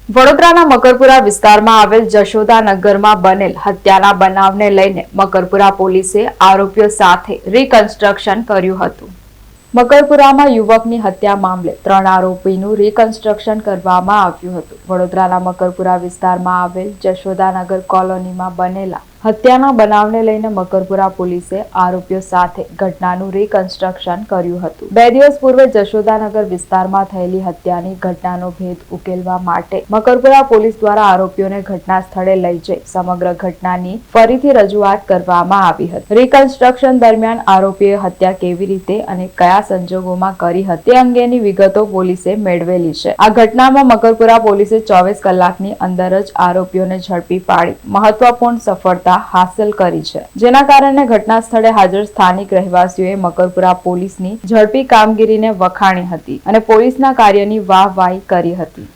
વડોદરાના મકરપુરા વિસ્તારમાં આવેલ જશોદાનગરમાં બનેલ હત્યાના બનાવને લઈને મકરપુરા પોલીસે આરોપીઓ સાથે રિકન્સ્ટ્રક્શન કર્યું હતું। મકરપુરામાં યુવકની હત્યા મામલે 3 આરોપીનું રિકન્સ્ટ્રક્શન કરવામાં આવ્યું હતું। વડોદરાના મકરપુરા વિસ્તારમાં આવેલ જશોદાનગર કોલોનીમાં બનેલા હત્યાના બનાવને લઈને મકરપુરા પોલીસે આરોપીઓ સાથે ઘટનાનું રિકન્સ્ટ્રક્શન કર્યું હતું। 2 દિવસ પૂર્વે જશોદાનગર વિસ્તારમાં થયેલી હત્યાની ઘટનાનો ભેદ ઉકેલવા માટે મકરપુરા પોલીસ દ્વારા આરોપીઓને ઘટના સ્થળે લઈ જઈ સમગ્ર ઘટનાની ફરીથી રજૂઆત કરવામાં આવી હતી। રિકન્સ્ટ્રક્શન દરમિયાન આરોપીએ હત્યા કેવી રીતે અને કયા સંજોગોમાં કરી હતી તે અંગેની વિગતો પોલીસે મેળવેલી છે। આ ઘટનામાં મકરપુરા પોલીસે 24 કલાકની અંદર જ આરોપીઓને ઝડપી પાડી મહત્વપૂર્ણ સફળતા હાંસલ કરી છે, જેના કારણે ઘટના સ્થળે હાજર સ્થાનિક રહેવાસીઓએ મકરપુરા પોલીસની ઝડપી કામગીરીને વખાણી હતી અને પોલીસના કાર્યની વાહવાહી કરી હતી।